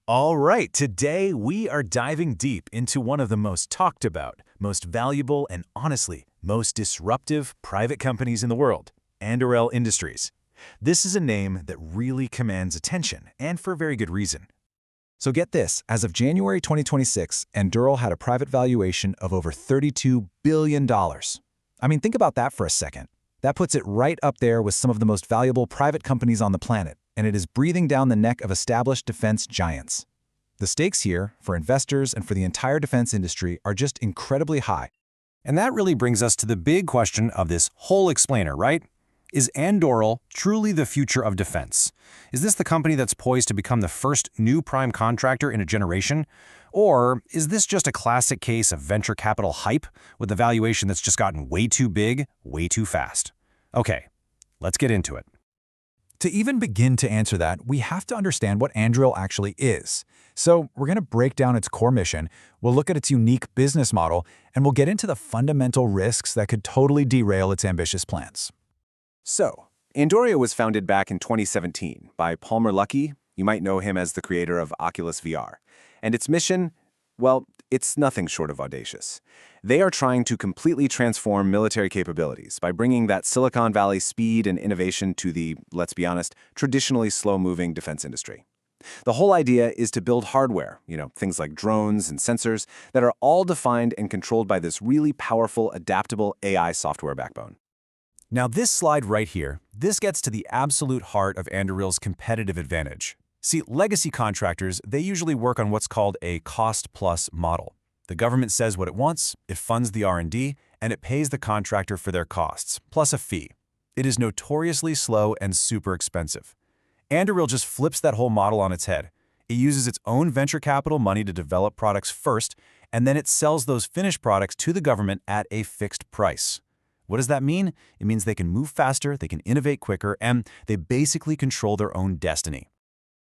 All right, today we are diving deep into one of the most talked about, most valuable, and honestly, most disruptive private companies in the world, Anduril Industries. This is a name that really commands attention, and for very good reason. So get this, as of January 2026, Anduril had a private valuation of over $32 billion. I mean, think about that for a second. That puts it right up there with some of the most valuable private companies on the planet, and it is breathing down the neck of established defense giants. The stakes here, for investors and for the entire defense industry, are just incredibly high. And that really brings us to the big question of this whole explainer, right? Is Anduril truly the future of defense? Is this the company that's poised to become the first new prime contractor in a generation? Or is this just a classic case of venture capital hype with a valuation that's just gotten way too big, way too fast? Okay, let's get into it. To even begin to answer that, we have to understand what Anduril actually is. So we're going to break down its core mission, we'll look at its unique business model, and we'll get into the fundamental risks that could totally derail its ambitious plans. So, Anduril was founded back in 2017 by Palmer Luckey. You might know him as the creator of Oculus VR. And its mission, well, it's nothing short of audacious. They are trying to completely transform military capabilities by bringing that Silicon Valley speed and innovation to the, let's be honest, traditionally slow-moving defense industry. The whole idea is to build hardware, things like drones and sensors, that are all defined and controlled by this really powerful, adaptable AI software backbone. Now this slide right here, this gets to the absolute heart of Anduril's competitive advantage. See, legacy contractors, they usually work on what's called a cost-plus model. The government says what it wants, it funds the R&D, and it pays the contractor for their costs, plus a fee. It is notoriously slow and super expensive. Anduril just flips that whole model on its head. It uses its own venture capital money to develop products first, and then it sells those finished products to the government at a fixed price. What does that mean? It means they can move faster, they can innovate quicker, and they basically control their own destiny.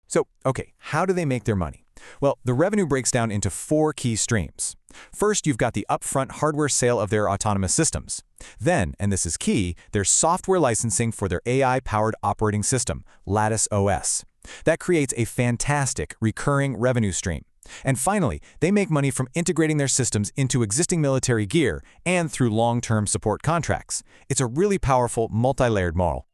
So, okay, how do they make their money? Well, the revenue breaks down into 4 key streams. First, you've got the upfront hardware sale of their autonomous systems. Then, and this is key, there's software licensing for their AI-powered operating system, Lattice OS. That creates a fantastic recurring revenue stream. And finally, they make money from integrating their systems into existing military gear and through long-term support contracts. It's a really powerful, multi-layered model.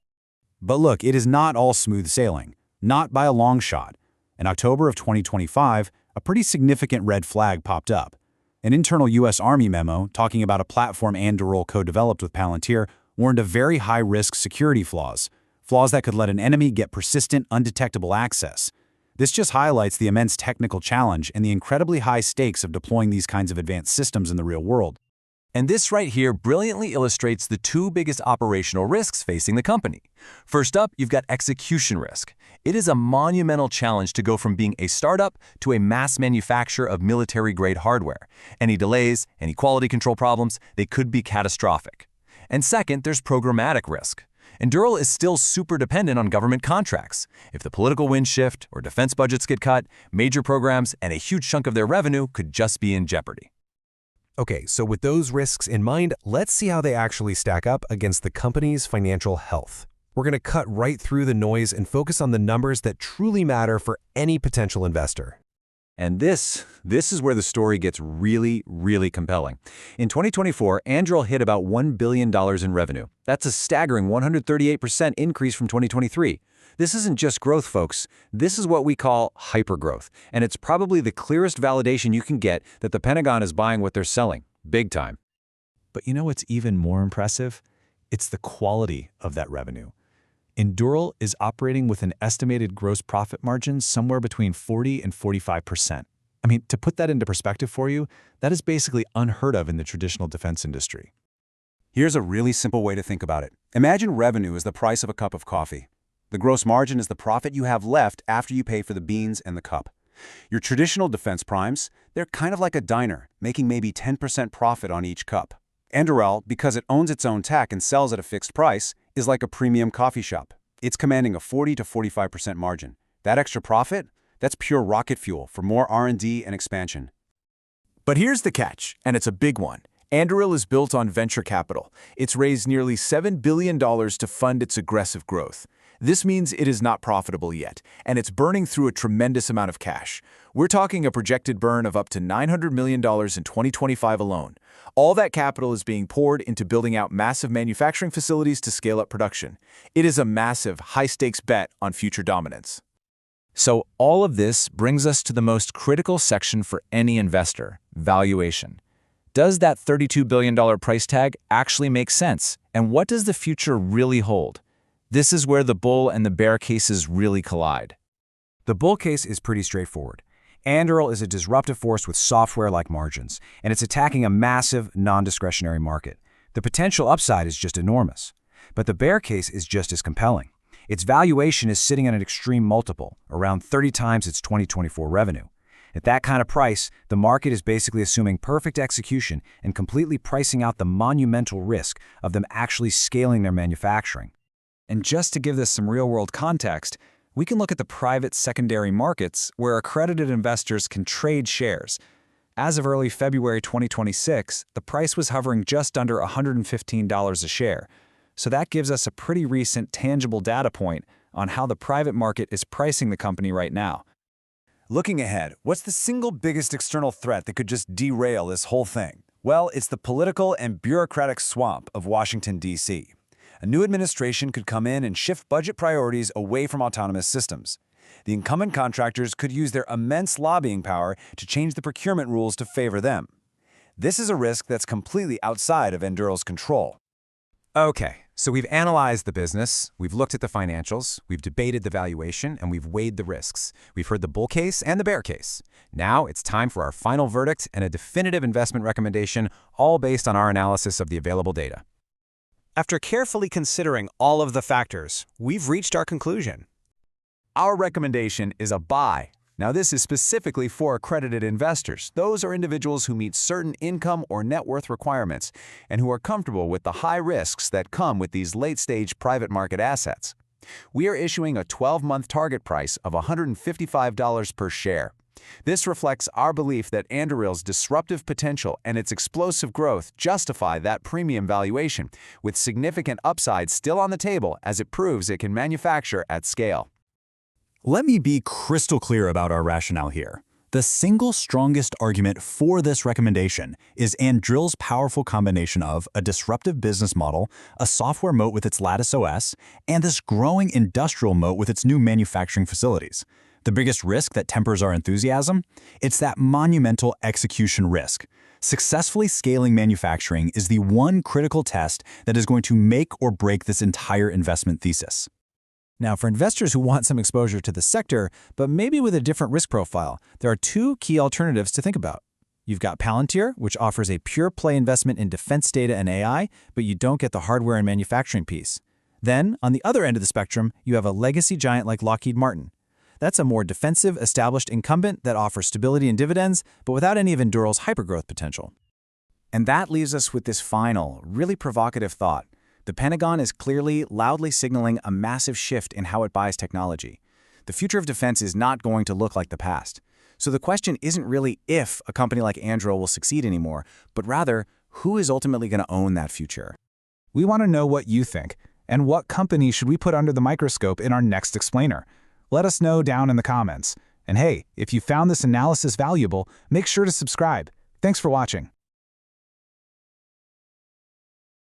But look, it is not all smooth sailing. Not by a long shot. In October of 2025, a pretty significant red flag popped up. An internal U.S. Army memo talking about a platform Anduril co-developed with Palantir warned of very high-risk security flaws that could let an enemy get persistent, undetectable access. This just highlights the immense technical challenge and the incredibly high stakes of deploying these kinds of advanced systems in the real world. And this right here brilliantly illustrates the 2 biggest operational risks facing the company. First up, you've got execution risk. It is a monumental challenge to go from being a startup to a mass manufacturer of military-grade hardware. Any delays, any quality control problems, they could be catastrophic. And second, there's programmatic risk. Anduril is still super dependent on government contracts. If the political winds shift or defense budgets get cut, major programs and a huge chunk of their revenue could just be in jeopardy. Okay, so with those risks in mind, let's see how they actually stack up against the company's financial health. We're going to cut right through the noise and focus on the numbers that truly matter for any potential investor. And this is where the story gets really, really compelling. In 2024, Anduril hit about $1 billion in revenue. That's a staggering 138% increase from 2023. This isn't just growth, folks. This is what we call hypergrowth, and it's probably the clearest validation you can get that the Pentagon is buying what they're selling, big time. But you know what's even more impressive? It's the quality of that revenue. Anduril is operating with an estimated gross profit margin somewhere between 40 and 45%. I mean, to put that into perspective for you, that is basically unheard of in the traditional defense industry. Here's a really simple way to think about it. Imagine revenue is the price of a cup of coffee. The gross margin is the profit you have left after you pay for the beans and the cup. Your traditional defense primes, they're kind of like a diner, making maybe 10% profit on each cup. Anduril, because it owns its own tech and sells at a fixed price, is like a premium coffee shop. It's commanding a 40 to 45% margin. That extra profit, that's pure rocket fuel for more R&D and expansion. But here's the catch, and it's a big one. Anduril is built on venture capital. It's raised nearly $7 billion to fund its aggressive growth. This means it is not profitable yet, and it's burning through a tremendous amount of cash. We're talking a projected burn of up to $900 million in 2025 alone. All that capital is being poured into building out massive manufacturing facilities to scale up production. It is a massive, high-stakes bet on future dominance. So all of this brings us to the most critical section for any investor, valuation. Does that $32 billion price tag actually make sense? And what does the future really hold? This is where the bull and the bear cases really collide. The bull case is pretty straightforward. Anduril is a disruptive force with software-like margins, and it's attacking a massive, non-discretionary market. The potential upside is just enormous. But the bear case is just as compelling. Its valuation is sitting at an extreme multiple, around 30 times its 2024 revenue. At that kind of price, the market is basically assuming perfect execution and completely pricing out the monumental risk of them actually scaling their manufacturing. And just to give this some real-world context, we can look at the private secondary markets where accredited investors can trade shares. As of early February 2026, the price was hovering just under $115 a share. So that gives us a pretty recent tangible data point on how the private market is pricing the company right now. Looking ahead, what's the single biggest external threat that could just derail this whole thing? Well, it's the political and bureaucratic swamp of Washington, D.C. A new administration could come in and shift budget priorities away from autonomous systems. The incumbent contractors could use their immense lobbying power to change the procurement rules to favor them. This is a risk that's completely outside of Anduril's control. Okay, so we've analyzed the business, we've looked at the financials, we've debated the valuation, and we've weighed the risks. We've heard the bull case and the bear case. Now it's time for our final verdict and a definitive investment recommendation, all based on our analysis of the available data. After carefully considering all of the factors, we've reached our conclusion. Our recommendation is a buy. Now, this is specifically for accredited investors. Those are individuals who meet certain income or net worth requirements and who are comfortable with the high risks that come with these late-stage private market assets. We are issuing a 12-month target price of $155 per share. This reflects our belief that Anduril's disruptive potential and its explosive growth justify that premium valuation, with significant upside still on the table as it proves it can manufacture at scale. Let me be crystal clear about our rationale here. The single strongest argument for this recommendation is Anduril's powerful combination of a disruptive business model, a software moat with its Lattice OS, and this growing industrial moat with its new manufacturing facilities. The biggest risk that tempers our enthusiasm? It's that monumental execution risk. Successfully scaling manufacturing is the one critical test that is going to make or break this entire investment thesis. Now, for investors who want some exposure to the sector, but maybe with a different risk profile, there are two key alternatives to think about. You've got Palantir, which offers a pure-play investment in defense data and AI, but you don't get the hardware and manufacturing piece. Then, on the other end of the spectrum, you have a legacy giant like Lockheed Martin. That's a more defensive, established incumbent that offers stability and dividends, but without any of Anduril's hypergrowth potential. And that leaves us with this final, really provocative thought. The Pentagon is clearly, loudly signaling a massive shift in how it buys technology. The future of defense is not going to look like the past. So the question isn't really if a company like Anduril will succeed anymore, but rather, who is ultimately going to own that future? We want to know what you think, and what company should we put under the microscope in our next explainer? Let us know down in the comments. And hey, if you found this analysis valuable, make sure to subscribe. Thanks for watching.